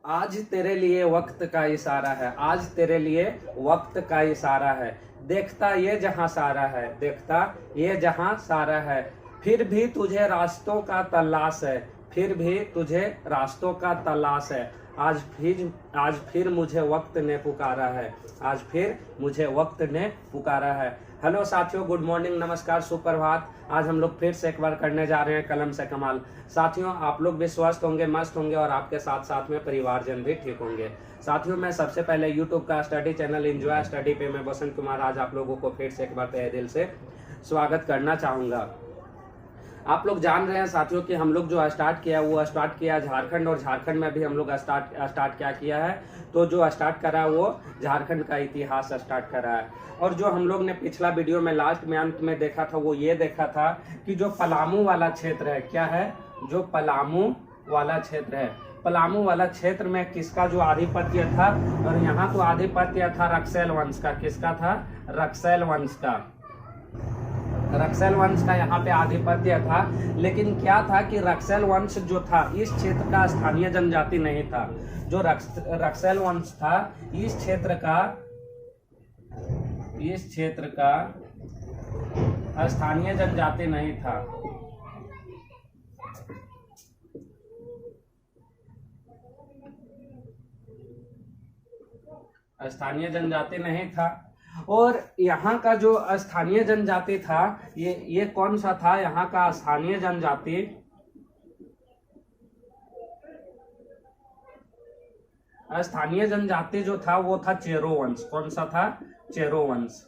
आज तेरे लिए वक्त का इशारा है, आज तेरे लिए वक्त का इशारा है। देखता ये जहां सारा है, देखता ये जहां सारा है। फिर भी तुझे रास्तों का तलाश है, फिर भी तुझे रास्तों का तलाश है। आज फिर मुझे वक्त ने पुकारा है, आज फिर मुझे वक्त ने पुकारा है। हेलो साथियों, गुड मॉर्निंग, नमस्कार, सुप्रभात। आज हम लोग फिर से एक बार करने जा रहे हैं कलम से कमाल। साथियों, आप लोग भी स्वस्थ होंगे, मस्त होंगे और आपके साथ साथ में परिवारजन भी ठीक होंगे। साथियों, मैं सबसे पहले यूट्यूब का स्टडी चैनल एंजॉय स्टडी पे मैं बसंत कुमार आज आप लोगों को फिर से एक बार तहे दिल से स्वागत करना चाहूँगा। आप लोग जान रहे हैं साथियों कि हम लोग जो स्टार्ट किया वो स्टार्ट किया झारखंड, और झारखंड में भी हम लोग स्टार्ट क्या किया है, तो जो स्टार्ट करा वो झारखंड का इतिहास स्टार्ट करा है। और जो हम लोग ने पिछला वीडियो में लास्ट में अंत में देखा था वो ये देखा था कि जो पलामू वाला क्षेत्र है, क्या है, जो पलामू वाला क्षेत्र है, पलामू वाला क्षेत्र में किसका जो आधिपत्य था, और यहाँ तो आधिपत्य था रक्सैल वंश का। किसका था? रक्सैल वंश का। रक्सैल वंश का यहाँ पे आधिपत्य था। लेकिन क्या था कि रक्सैल वंश जो था इस क्षेत्र का स्थानीय जनजाति नहीं था। जो रक्सैल वंश था इस क्षेत्र का स्थानीय जनजाति नहीं था। स्थानीय जनजाति नहीं था। और यहाँ का जो स्थानीय जनजाति था ये कौन सा था? यहाँ का स्थानीय जनजाति जो था वो था चेरो वंश। कौन सा था? चेरो वंश।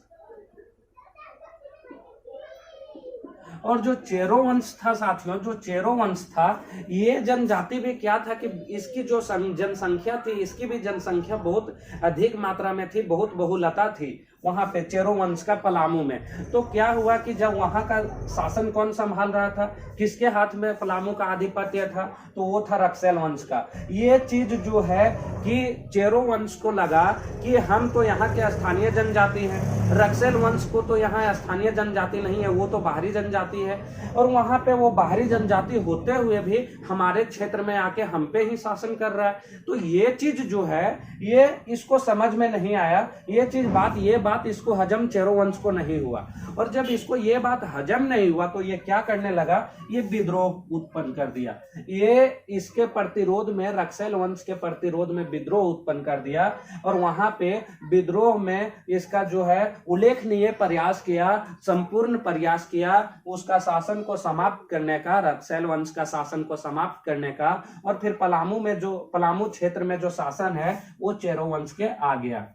और जो चेरो वंश था साथियों, जो चेरो वंश था, ये जनजाति भी क्या था कि इसकी जो जनसंख्या थी, इसकी भी जनसंख्या बहुत अधिक मात्रा में थी, बहुत बहुलता थी वहां पे चेरो वंश का पलामू में। तो क्या हुआ कि जब वहां का शासन कौन संभाल रहा था, किसके हाथ में पलामू का आधिपत्य था, तो वो था रक्सैल वंश का। ये चीज जो है कि चेरो वंश को लगा कि हम तो यहाँ के स्थानीय जनजाति हैं, रक्सैल वंश को तो यहाँ स्थानीय जनजाति नहीं है, वो तो बाहरी जनजाति है, और वहां पे वो बाहरी जनजाति होते हुए भी हमारे क्षेत्र में आके हम पे ही शासन कर रहा है। तो ये चीज जो है ये इसको समझ में नहीं आया। ये बात इसको हजम चेरो वंश को नहीं हुआ। और जब इसको ये बात हजम नहीं हुआ तो ये क्या करने लगा, ये विद्रोह उत्पन्न कर दिया। ये इसके प्रतिरोध में, रक्सैल वंश के प्रतिरोध में विद्रोह उत्पन्न कर दिया। और वहां पे विद्रोह में इसका जो है उल्लेखनीय प्रयास किया, संपूर्ण प्रयास किया उसका शासन को समाप्त करने का, रक्सैल वंश का शासन को समाप्त करने का। और फिर पलामू क्षेत्र में जो शासन है वो चेरो वंश के आ गया।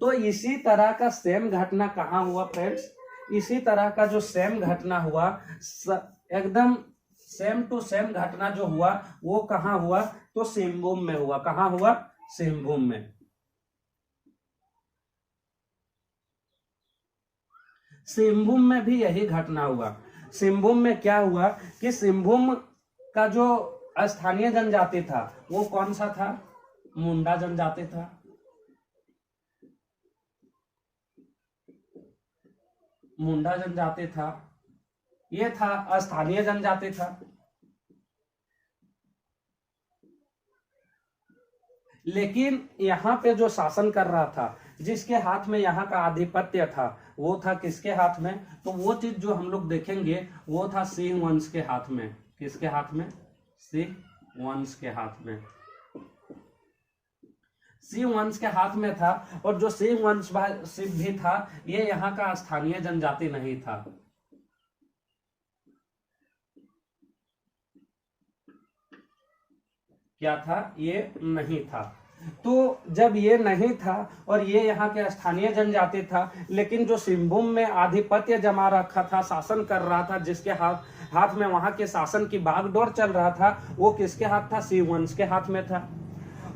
तो इसी तरह का सेम घटना कहाँ हुआ फ्रेंड्स? इसी तरह का जो सेम घटना हुआ, एकदम सेम टू सेम घटना जो हुआ वो कहाँ हुआ, तो सिंहभूम में हुआ। कहाँ हुआ? सिंहभूम में। सिंहभूम में भी यही घटना हुआ। सिंहभूम में क्या हुआ कि सिंहभूम का जो स्थानीय जनजाति था वो कौन सा था? मुंडा जनजाति था। मुंडा जनजाति था, ये था स्थानीय जनजाति था। लेकिन यहाँ पे जो शासन कर रहा था, जिसके हाथ में यहाँ का आधिपत्य था, वो था किसके हाथ में? तो वो चीज जो हम लोग देखेंगे वो था सिंह वंश के हाथ में। किसके हाथ में? सिंह वंश के हाथ में। सिंह वंश के हाथ में था। और जो सिंह वंश भी था ये यहाँ का स्थानीय जनजाति नहीं था। क्या था? ये नहीं था। तो जब ये नहीं था और ये यहाँ के स्थानीय जनजाति था, लेकिन जो सिंहभूम में आधिपत्य जमा रखा था, शासन कर रहा था, जिसके हाथ में वहां के शासन की बागडोर चल रहा था, वो किसके हाथ था? सिंह वंश के हाथ में था।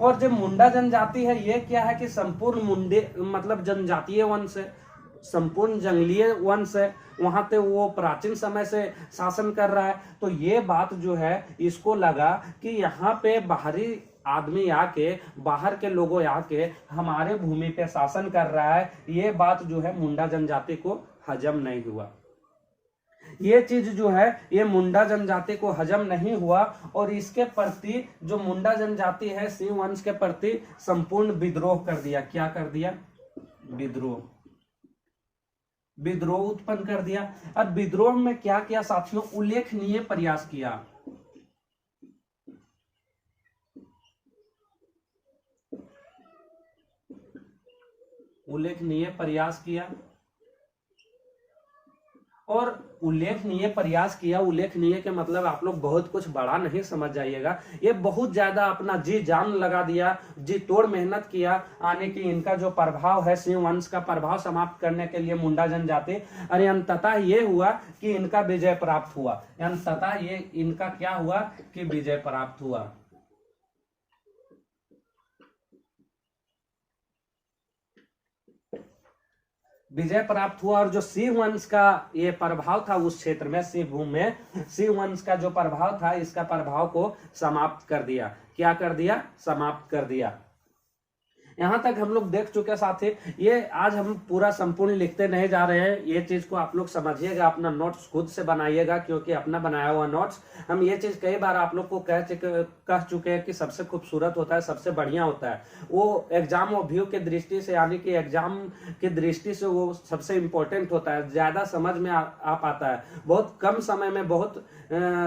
और जो मुंडा जनजाति है ये क्या है कि संपूर्ण मुंडे मतलब जनजातीय वंश है, संपूर्ण जंगलीय वंश है, वहां पे वो प्राचीन समय से शासन कर रहा है। तो ये बात जो है इसको लगा कि यहाँ पे बाहरी आदमी आके, बाहर के लोगों आके हमारे भूमि पे शासन कर रहा है। ये बात जो है मुंडा जनजाति को हजम नहीं हुआ। ये चीज जो है ये मुंडा जनजाति को हजम नहीं हुआ और इसके प्रति जो मुंडा जनजाति है सिंह वंश के प्रति संपूर्ण विद्रोह कर दिया। क्या कर दिया? विद्रोह उत्पन्न कर दिया। अब विद्रोह में क्या किया साथियों? उल्लेखनीय प्रयास किया। उल्लेखनीय प्रयास किया और उल्लेखनीय प्रयास किया। उल्लेखनीय के मतलब आप लोग बहुत कुछ बड़ा नहीं समझ जाइएगा, ये बहुत ज्यादा अपना जी जान लगा दिया, जी तोड़ मेहनत किया आने की इनका जो प्रभाव है सिंह वंश का प्रभाव समाप्त करने के लिए मुंडा जनजाति। और अंततः ये हुआ कि इनका विजय प्राप्त हुआ। अंततः ये इनका क्या हुआ कि विजय प्राप्त हुआ। विजय प्राप्त हुआ और जो सिंह वंश का ये प्रभाव था उस क्षेत्र में सिंहभूम में, सिंह वंश का जो प्रभाव था इसका प्रभाव को समाप्त कर दिया। क्या कर दिया? समाप्त कर दिया। यहां तक हम लोग देख चुके साथी। ये आज हम पूरा संपूर्ण लिखते नहीं जा रहे हैं, ये चीज को आप लोग समझिएगा, अपना नोट्स खुद से बनाइएगा क्योंकि अपना बनाया हुआ नोट्स हम ये चीज कई बार आप लोग को कह चुके हैं कि सबसे खूबसूरत होता है, सबसे बढ़िया होता है। वो एग्जाम व्यू के दृष्टि से यानी कि एग्जाम की दृष्टि से वो सबसे इंपॉर्टेंट होता है, ज्यादा समझ में आ पाता है। बहुत कम समय में बहुत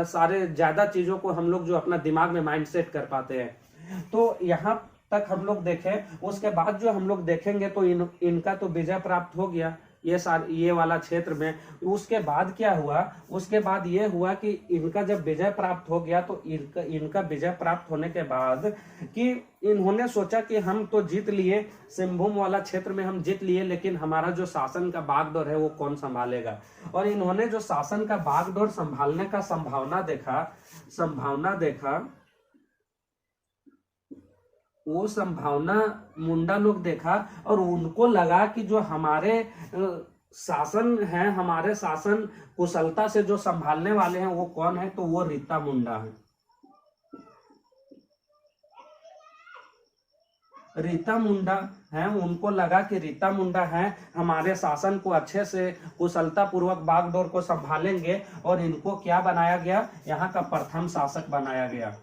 सारे ज्यादा चीजों को हम लोग जो अपना दिमाग में माइंड सेट कर पाते हैं। तो यहाँ तक हम लोग देखें, उसके बाद जो हम लोग देखेंगे तो इनका तो विजय प्राप्त हो गया ये वाला क्षेत्र में। उसके बाद क्या हुआ? उसके बाद ये हुआ कि इनका जब विजय प्राप्त हो गया तो इनका विजय प्राप्त होने के बाद कि इन्होंने सोचा कि हम तो जीत लिए, सिंहभूम वाला क्षेत्र में हम जीत लिए, लेकिन हमारा जो शासन का बागडोर है वो कौन संभालेगा। और इन्होंने जो शासन का बागडोर संभालने का संभावना देखा वो संभावना मुंडा लोग देखा और उनको लगा कि जो हमारे शासन है, हमारे शासन कुशलता से जो संभालने वाले हैं वो कौन है? तो वो रीता मुंडा है। रीता मुंडा है। उनको लगा कि रीता मुंडा है हमारे शासन को अच्छे से कुशलता पूर्वक बागडोर को संभालेंगे और इनको क्या बनाया गया? यहाँ का प्रथम शासक बनाया गया।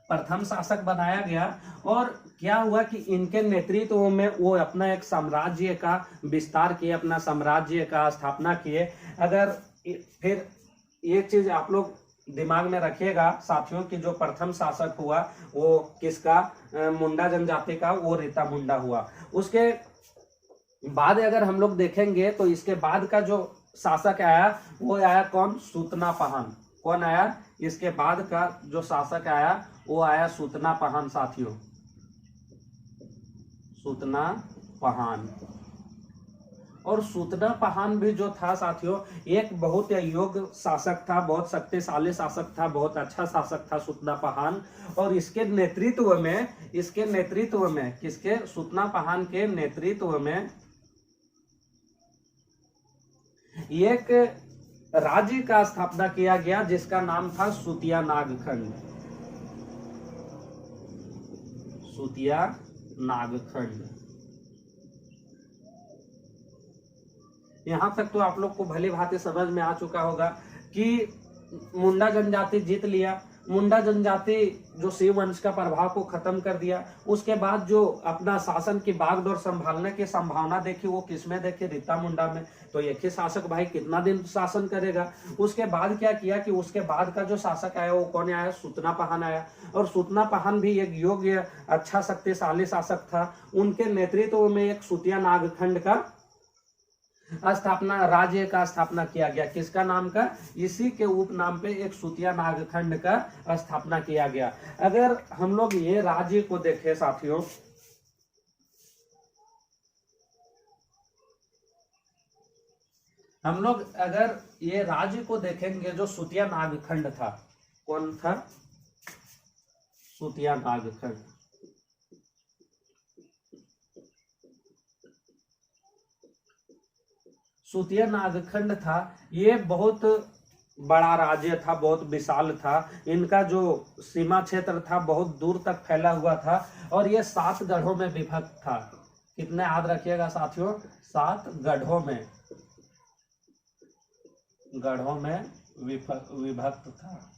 प्रथम शासक बनाया गया और क्या हुआ कि इनके नेतृत्व में वो अपना एक साम्राज्य का विस्तार किए, अपना साम्राज्य का स्थापना किए। अगर फिर एक चीज आप लोग दिमाग में रखिएगा साथियों कि जो प्रथम शासक हुआ वो किसका? मुंडा जनजाति का, वो रीता मुंडा हुआ। उसके बाद अगर हम लोग देखेंगे तो इसके बाद का जो शासक आया वो आया कौन? सूतनापहान। कौन आया? इसके बाद का जो शासक आया वो आया सूतनापहान साथियों, सूतनापहान। और सूतनापहान भी जो था साथियों एक बहुत योग्य शासक था, बहुत शक्तिशाली शासक था, बहुत अच्छा शासक था सूतनापहान। और इसके नेतृत्व में किसके? सूतनापहान के नेतृत्व में एक राज्य का स्थापना किया गया जिसका नाम था सूतिया नागखंड। सूतिया नागखंड। यहां तक तो आप लोग को भली भांति समझ में आ चुका होगा कि मुंडा जनजाति जीत लिया। मुंडा जनजाति जो सिंह वंश का प्रभाव को खत्म कर दिया। उसके बाद जो अपना शासन की बागडोर संभालने की संभावना देखी वो किसमें देखी? रीता मुंडा में। तो एक ही शासक भाई कितना दिन शासन करेगा? उसके बाद क्या किया कि उसके बाद का जो शासक आया वो कौन आया? सूतनापहान आया। और सूतनापहान भी एक योग्य अच्छा शक्तिशाली शासक था। उनके नेतृत्व में एक सूतिया नागखंड का स्थापना, राज्य का स्थापना किया गया। किसका नाम का? इसी के उपनाम पे एक सूतिया नागखंड का स्थापना किया गया। अगर हम लोग ये राज्य को देखें साथियों, हम लोग अगर ये राज्य को देखेंगे जो सूतिया नागखंड था, कौन था? सूतिया नागखंड। सूतिया नागखंड था, ये बहुत बड़ा राज्य था, बहुत विशाल था। इनका जो सीमा क्षेत्र था बहुत दूर तक फैला हुआ था और ये 7 गढ़ों में विभक्त था। कितने याद रखिएगा साथियों, 7 गढ़ों में विभक्त था।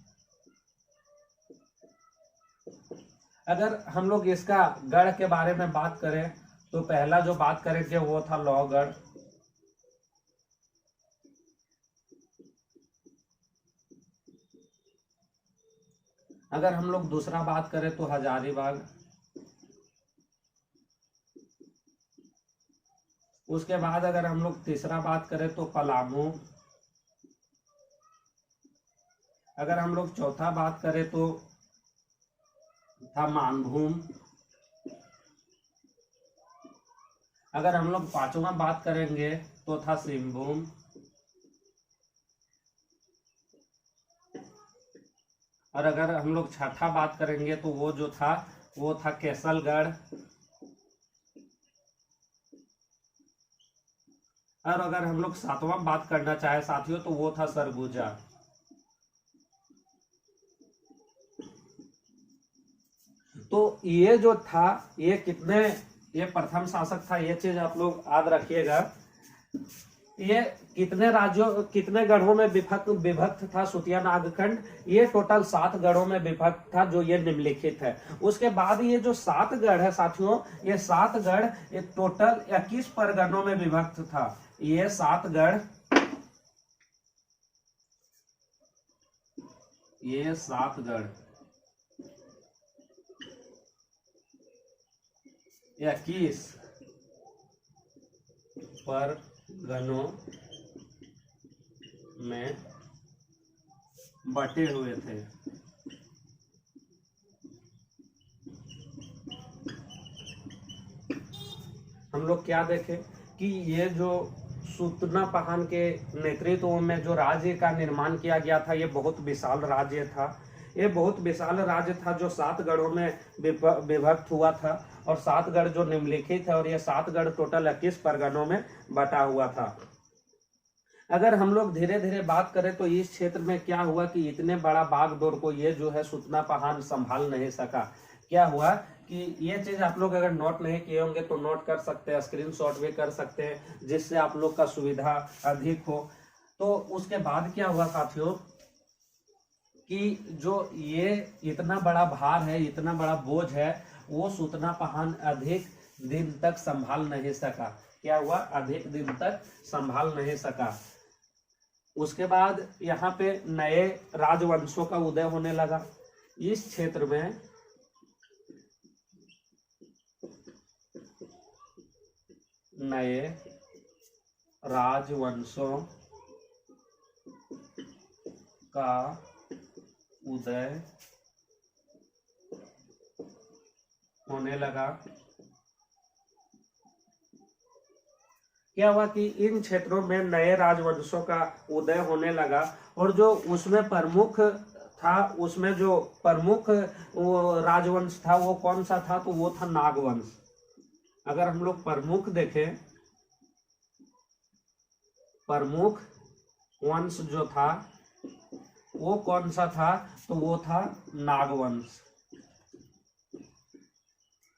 अगर हम लोग इसका गढ़ के बारे में बात करें तो पहला जो बात करेंगे वो था लोहगढ़। अगर हम लोग दूसरा बात करें तो हजारीबाग। उसके बाद अगर हम लोग तीसरा बात करें तो पलामू। अगर हम लोग चौथा बात करें तो था मानभूम। अगर हम लोग पांचवा बात करेंगे तो था सिंहभूम। और अगर हम लोग छठा बात करेंगे तो वो था केसलगढ़। और अगर हम लोग सातवां बात करना चाहे साथियों तो वो था सरगुजा। तो ये जो था, ये प्रथम शासक था, ये चीज आप लोग याद रखिएगा। ये कितने गढ़ों में विभक्त था सुतिया नागखंड? ये टोटल 7 गढ़ों में विभक्त था, जो ये निम्नलिखित है। उसके बाद ये जो 7 गढ़ है साथियों, ये 7 गढ़ ये टोटल 21 परगनों में विभक्त था। ये 7 गढ़ 21 परगनों में बटे हुए थे। हम लोग क्या देखें कि ये जो सुतना पहान के नेतृत्व में जो राज्य का निर्माण किया गया था, ये बहुत विशाल राज्य था। ये बहुत विशाल राज्य था जो 7 गढ़ों में विभक्त हुआ था, और 7 गढ़ जो निम्नलिखित है, और ये 7 गढ़ टोटल 21 परगनों में बटा हुआ था। अगर हम लोग धीरे धीरे बात करें तो इस क्षेत्र में क्या हुआ कि इतने बड़ा बागडोर को ये जो है सुतना पहान संभाल नहीं सका। क्या हुआ कि ये चीज आप लोग अगर नोट नहीं किए होंगे तो नोट कर सकते हैं, स्क्रीनशॉट भी कर सकते हैं, जिससे आप लोग का सुविधा अधिक हो। तो उसके बाद क्या हुआ साथियों कि जो ये इतना बड़ा भार है, इतना बड़ा बोझ है, वो सुतना पहान अधिक दिन तक संभाल नहीं सका। क्या हुआ? अधिक दिन तक संभाल नहीं सका। उसके बाद यहाँ पे नए राजवंशों का उदय होने लगा। इस क्षेत्र में नए राजवंशों का उदय होने लगा। क्या हुआ कि इन क्षेत्रों में नए राजवंशों का उदय होने लगा, और जो उसमें प्रमुख था, उसमें जो प्रमुख राजवंश था वो कौन सा था? तो वो था नागवंश। अगर हम लोग प्रमुख देखें, प्रमुख वंश जो था वो कौन सा था? तो वो था नागवंश।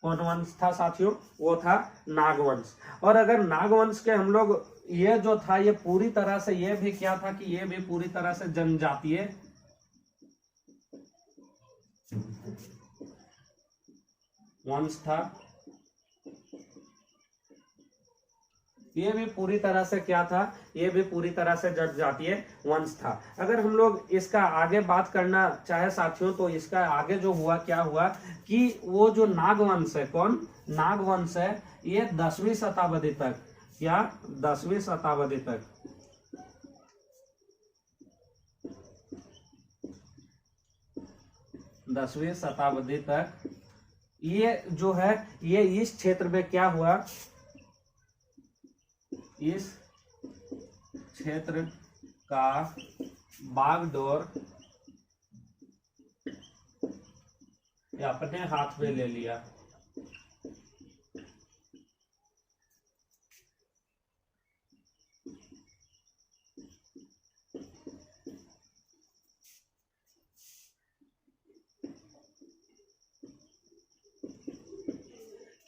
कौन वंश था साथियों? वो था नागवंश। और अगर नागवंश के हम लोग ये जो था, ये पूरी तरह से ये भी क्या था कि ये भी पूरी तरह से जनजातीय वंश था। ये भी पूरी तरह से क्या था? ये भी पूरी तरह से जनजातीय वंश था। अगर हम लोग इसका आगे बात करना चाहे साथियों तो इसका आगे जो हुआ, क्या हुआ कि वो जो नागवंश है, कौन नागवंश है, ये 10वीं शताब्दी तक, क्या 10वीं शताब्दी तक, 10वीं शताब्दी तक ये जो है, ये इस क्षेत्र में क्या हुआ, इस क्षेत्र का बागडोर अपने हाथ में ले लिया।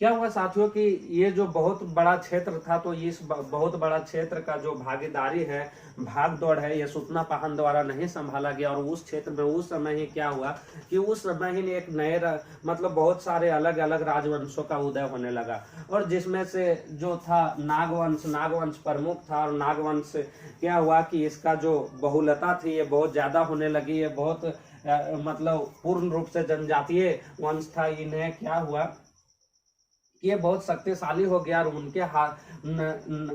क्या हुआ साथियों कि ये जो बहुत बड़ा क्षेत्र था, तो इस बहुत बड़ा क्षेत्र का जो भागीदारी है, भाग दौड़ है, ये सुतना द्वारा नहीं संभाला गया। और उस क्षेत्र में उस समय ही क्या हुआ कि उस समय ही एक नए मतलब बहुत सारे अलग अलग राजवंशों का उदय होने लगा। और जिसमें से जो था नागवंश प्रमुख था। और नागवंश क्या हुआ कि इसका जो बहुलता थी ये बहुत ज्यादा होने लगी। ये बहुत मतलब पूर्ण रूप से जनजातीय वंश था। इन्हें क्या हुआ, ये बहुत शक्तिशाली हो गया। और उनके हाथ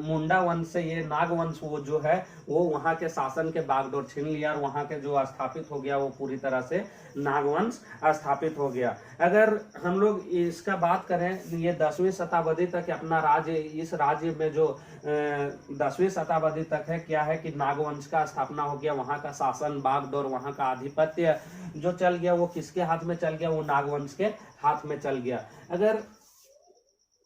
मुंडा वंश से ये नागवंश वो जो है वो वहां के शासन के बागडोर छीन लिया। और वहां के जो स्थापित हो गया वो पूरी तरह से नागवंश स्थापित हो गया। अगर हम लोग इसका बात करें, ये 10वीं शताब्दी तक अपना राज्य, इस राज्य में जो 10वीं शताब्दी तक है, क्या है कि नागवंश का स्थापना हो गया। वहां का शासन बागडोर, वहां का आधिपत्य जो चल गया वो किसके हाथ में चल गया, वो नागवंश के हाथ में चल गया। अगर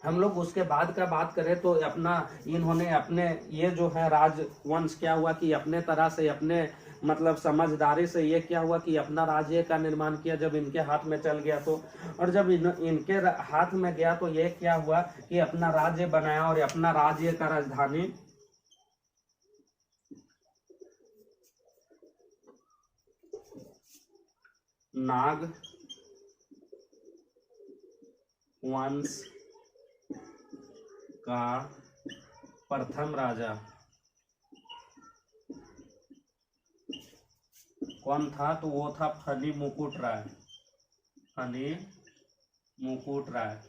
हम लोग उसके बाद का बात करें तो अपना इन्होंने अपने ये जो है राजवंश क्या हुआ कि अपने तरह से अपने मतलब समझदारी से ये क्या हुआ कि अपना राज्य का निर्माण किया। जब इनके हाथ में चल गया तो, और जब इनके हाथ में गया तो ये क्या हुआ कि अपना राज्य बनाया। और अपना राज्य का राजधानी नाग वंश का प्रथम राजा कौन था, तो वो था फनी मुकुट राय। फनी मुकुट राय,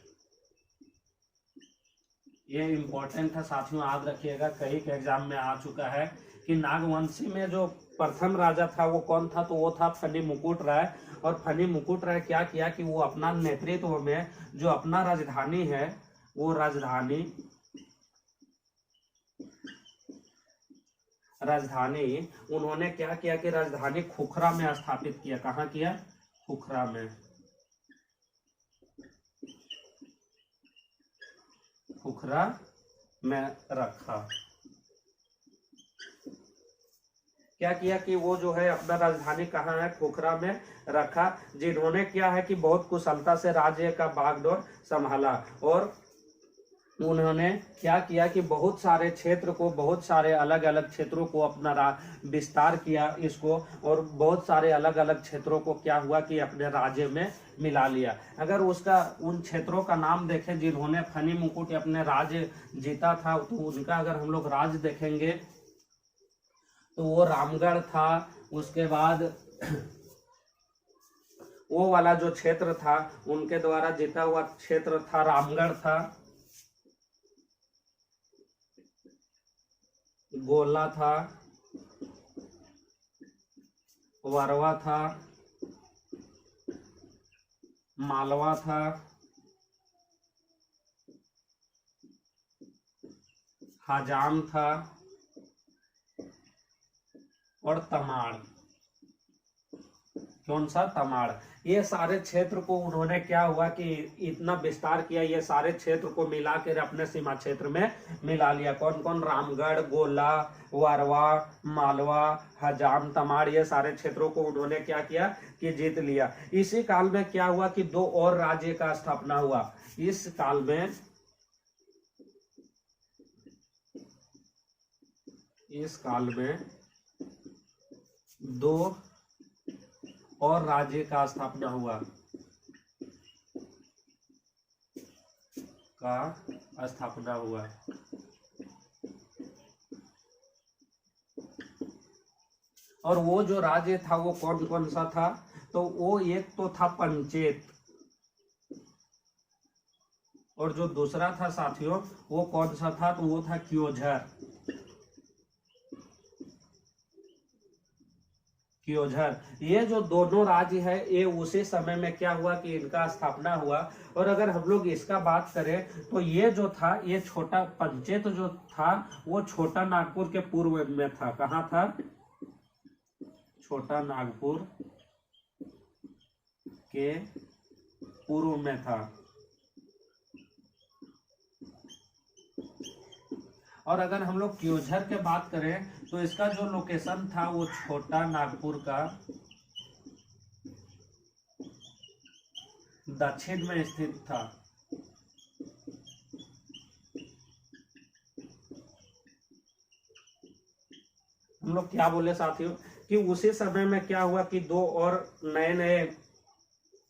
ये इंपॉर्टेंट है साथियों, याद रखिएगा, कई के एग्जाम में आ चुका है कि नागवंशी में जो प्रथम राजा था वो कौन था, तो वो था फनी मुकुट राय। और फनी मुकुट राय क्या किया कि वो अपना नेतृत्व में जो अपना राजधानी है, वो राजधानी उन्होंने क्या किया कि राजधानी खुखरा में स्थापित किया। कहाँ किया, खुखरा में। खुखरा में रखा। क्या किया कि वो जो है अपना राजधानी कहाँ है, खुखरा में रखा। जिन्होंने क्या है कि बहुत कुशलता से राज्य का बागडोर संभाला। और उन्होंने क्या किया कि बहुत सारे क्षेत्र को, बहुत सारे अलग अलग क्षेत्रों को अपना विस्तार किया इसको। और बहुत सारे अलग अलग क्षेत्रों को क्या हुआ कि अपने राज्य में मिला लिया। अगर उसका उन क्षेत्रों का नाम देखें जिन्होंने फनी मुकुट अपने राज्य जीता था, तो उनका अगर हम लोग राज्य देखेंगे तो वो रामगढ़ था। उसके बाद वो वाला जो क्षेत्र था उनके द्वारा जीता हुआ क्षेत्र था रामगढ़ था, गोला था, वरवा था, मालवा था, हजाम था और तमाड़। कौन सा, तमाड़। ये सारे क्षेत्र को उन्होंने क्या हुआ कि इतना विस्तार किया, ये सारे क्षेत्र को मिलाकर अपने सीमा क्षेत्र में मिला लिया। कौन कौन, रामगढ़, गोला, वरवा, मालवा, हजाम, तमाड़, ये सारे क्षेत्रों को उन्होंने क्या किया कि जीत लिया। इसी काल में क्या हुआ कि दो और राज्य का स्थापना हुआ। इस काल में दो और राज्य का स्थापना हुआ। और वो जो राज्य था वो कौन कौन सा था, तो वो एक तो था पंचेत, और जो दूसरा था साथियों वो कौन सा था, तो वो था क्योझर। ये जो दोनों राज्य है ये उसी समय में क्या हुआ कि इनका स्थापना हुआ। और अगर हम लोग इसका बात करें तो ये जो था, ये छोटा पंचेत जो था वो छोटा नागपुर के पूर्व में था। कहाँ था, छोटा नागपुर के पूर्व में था। और अगर हम लोग क्योझर के बात करें तो इसका जो लोकेशन था वो छोटा नागपुर का दक्षिण में स्थित था। हम लोग क्या बोले साथियों कि उसी समय में क्या हुआ कि दो और नए नए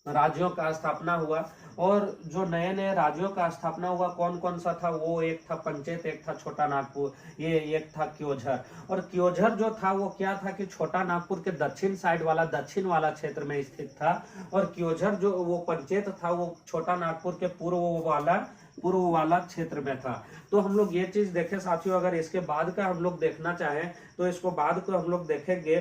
राज्यों का स्थापना हुआ। और जो नए नए राज्यों का स्थापना हुआ कौन कौन सा था, वो एक था पंचेत, एक था छोटा नागपुर, ये एक था क्योझर। और क्योझर जो था वो क्या था कि छोटा नागपुर के दक्षिण साइड वाला, दक्षिण वाला क्षेत्र में स्थित था। और क्योझर जो वो पंचेत था वो छोटा नागपुर के पूर्व वाला क्षेत्र में था। तो हम लोग ये चीज देखें साथियों, अगर इसके बाद का हम लोग देखना चाहें तो इसको बाद को हम लोग देखेंगे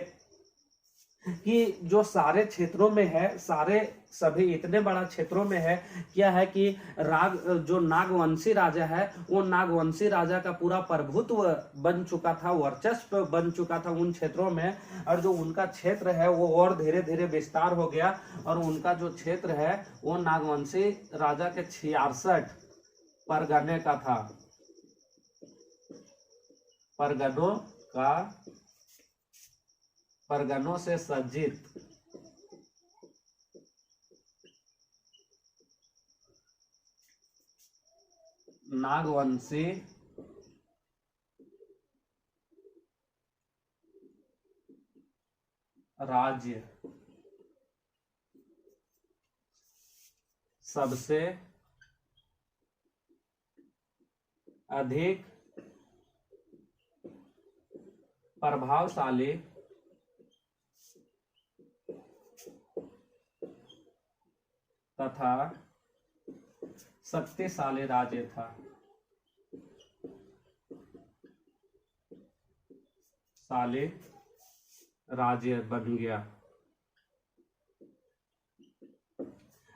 कि जो सारे क्षेत्रों में है, सारे सभी इतने बड़ा क्षेत्रों में है, क्या है कि जो नागवंशी राजा है वो नागवंशी राजा का पूरा प्रभुत्व बन चुका था, वर्चस्व बन चुका था उन क्षेत्रों में। और जो उनका क्षेत्र है वो और धीरे धीरे विस्तार हो गया। और उनका जो क्षेत्र है वो नागवंशी राजा के 66 परगने का था, परगनों से सज्जित नागवंशी राज्य सबसे अधिक प्रभावशाली तथा शक्तिशाली राज्य था। राज्य बन गया।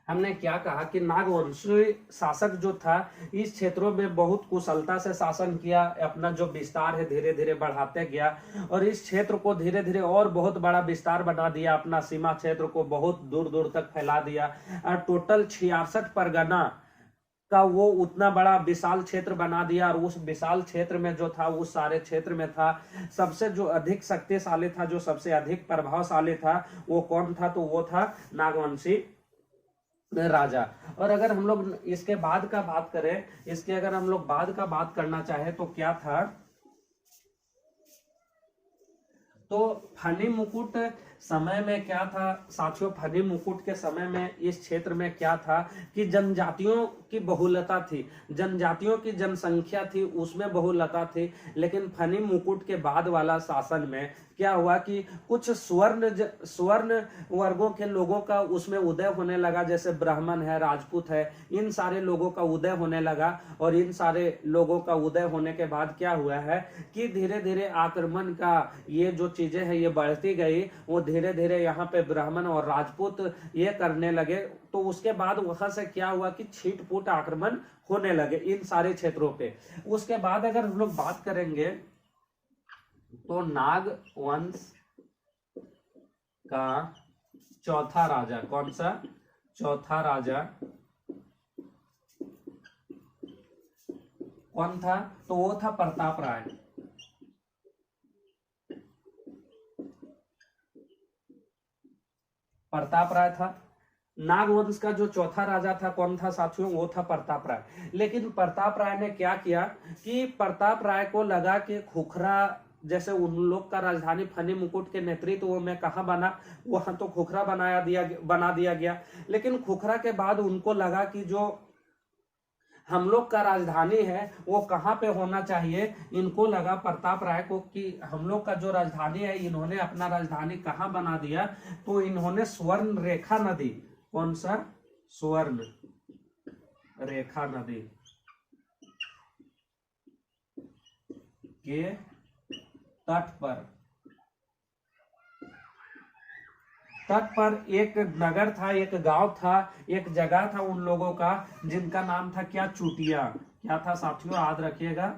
हमने क्या कहा कि नागवंशी शासक जो था इस क्षेत्रों में बहुत कुशलता से शासन किया, अपना जो विस्तार है धीरे धीरे बढ़ाते गया। और इस क्षेत्र को धीरे धीरे और बहुत बड़ा विस्तार बना दिया, अपना सीमा क्षेत्र को बहुत दूर दूर तक फैला दिया। और टोटल 66 परगना का वो उतना बड़ा विशाल क्षेत्र बना दिया। और उस विशाल क्षेत्र में जो था, उस सारे क्षेत्र में था सबसे जो अधिक शक्तिशाली था, जो सबसे अधिक प्रभावशाली था, वो कौन था, तो वो था नागवंशी राजा। और अगर हम लोग इसके बाद का बात करें, इसके अगर हम लोग बाद का बात करना चाहे तो क्या था, तो फनी मुकुट समय में क्या था साथियों, फनी मुकुट के समय में इस क्षेत्र में क्या था कि जनजातियों की बहुलता थी, जनजातियों की जनसंख्या थी, उसमें बहुलता थी। लेकिन फनी मुकुट के बाद वाला शासन में क्या हुआ कि कुछ स्वर्ण वर्गों के लोगों का उसमें उदय होने लगा, जैसे ब्राह्मण है, राजपूत है, इन सारे लोगों का उदय होने लगा। और इन सारे लोगों का उदय होने के बाद क्या हुआ है कि धीरे धीरे आक्रमण का ये जो चीजें हैं ये बढ़ती गई, वो धीरे धीरे यहाँ पे ब्राह्मण और राजपूत ये करने लगे। तो उसके बाद वहां से क्या हुआ कि छीट-फूट आक्रमण होने लगे इन सारे क्षेत्रों पे। उसके बाद अगर हम लोग बात करेंगे तो नाग वंश का चौथा राजा, कौन सा चौथा राजा कौन था, तो वो था प्रताप राय। प्रताप राय था। नागवंश का जो चौथा राजा था कौन था साथियों, वो था प्रताप राय। लेकिन प्रताप राय ने क्या किया कि प्रताप राय को लगा कि खुखरा, जैसे उन लोग का राजधानी फनी मुकुट के नेतृत्व में कहाँ बना, वहां तो खुखरा बना दिया गया। लेकिन खुखरा के बाद उनको लगा कि जो हम लोग का राजधानी है वो कहाँ पे होना चाहिए। इनको लगा प्रताप राय को कि हम लोग का जो राजधानी है, इन्होंने अपना राजधानी कहाँ बना दिया, तो इन्होंने स्वर्ण रेखा नदी, कौन सा स्वर्ण रेखा नदी के तट पर एक नगर था, एक गांव था, एक जगह था उन लोगों का, जिनका नाम था क्या, चुटिया। क्या था साथियों, याद रखिएगा,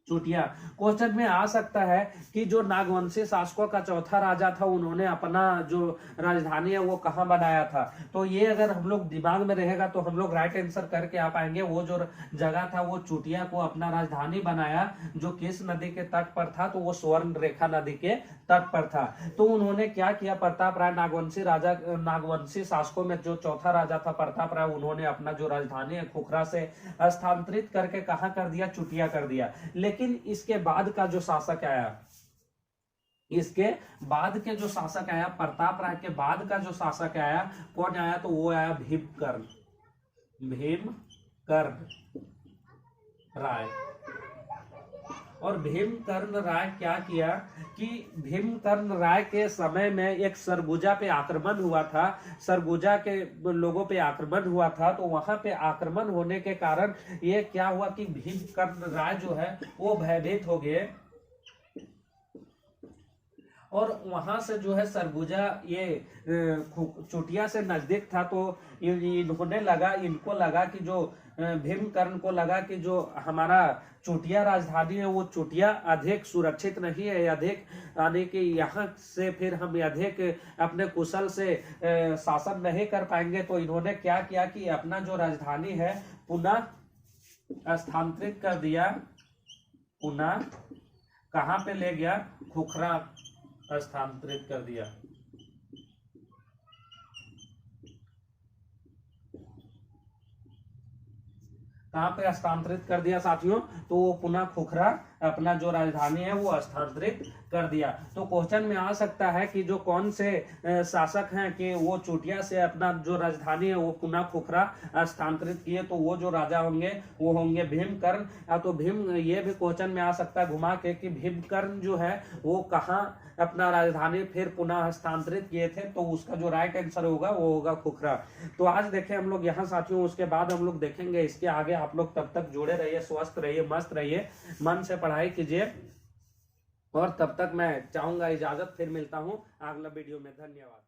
चुटिया। क्वेश्चन में आ सकता है कि जो नागवंशी शासकों का चौथा राजा था, उन्होंने अपना जो राजधानी है वो कहाँ बनाया था। तो ये अगर हम लोग दिमाग में रहेगा तो हम लोग राइट आंसर करके आ पाएंगे। वो जो जगह था वो चुटिया को अपना राजधानी बनाया, जो किस नदी के तट पर था, तो वो स्वर्ण रेखा नदी के तट पर था। तो उन्होंने क्या किया, प्रताप राय नागवंशी शासकों में जो चौथा राजा था प्रताप राय, उन्होंने अपना जो राजधानी है खुखरा से स्थानांतरित करके कहाँ कर दिया, चुटिया कर दिया। लेकिन लेकिन इसके बाद का जो शासक आया, इसके बाद के जो शासक आया, प्रताप राय के बाद का जो शासक आया, कौन आया? तो वो आया भीमकर्ण, भीमकर्ण राय। और भीमकर्ण राय क्या किया कि भीमकर्ण राय के समय में एक सरगुजा पे आक्रमण हुआ था, सरगुजा के लोगों पे आक्रमण हुआ था। तो वहां पे आक्रमण होने के कारण ये क्या हुआ कि भीमकर्ण राय जो है वो भयभीत हो गए, और वहां से जो है सरगुजा ये चोटिया से नजदीक था। तो इनको लगा कि जो भीमकर्ण को लगा कि जो हमारा चोटिया राजधानी है वो चोटिया अधिक सुरक्षित नहीं है, अधिक यानी कि यहाँ से फिर हम अधिक अपने कुशल से शासन नहीं कर पाएंगे। तो इन्होंने क्या किया कि अपना जो राजधानी है पुनः स्थानांतरित कर दिया, पुनः कहाँ पे ले गया? खुखरा स्थानांतरित कर दिया। कहां पे स्थानांतरित कर दिया साथियों? तो वो पुनः खुखरा अपना जो राजधानी है वो स्थानांतरित कर दिया। तो क्वेश्चन में आ सकता है कि जो कौन से शासक हैं कि वो चोटिया से अपना जो राजधानी है वो पुनः खुखरा स्थानांतरित किए, तो वो जो राजा होंगे वो होंगे भीमकर्ण। तो भीम ये भी क्वेश्चन में आ सकता है घुमा के कि भीमकर्ण जो है वो कहाँ अपना राजधानी फिर पुनः हस्तांतरित किए थे? तो उसका जो राइट आंसर होगा वो होगा खुखरा। तो आज देखें हम लोग यहाँ साथियों, उसके बाद हम लोग देखेंगे इसके आगे। आप लोग तब तक जुड़े रहिए, स्वस्थ रहिए, मस्त रहिए, मन से पढ़ाई कीजिए, और तब तक मैं चाहूंगा इजाजत, फिर मिलता हूँ अगला वीडियो में। धन्यवाद।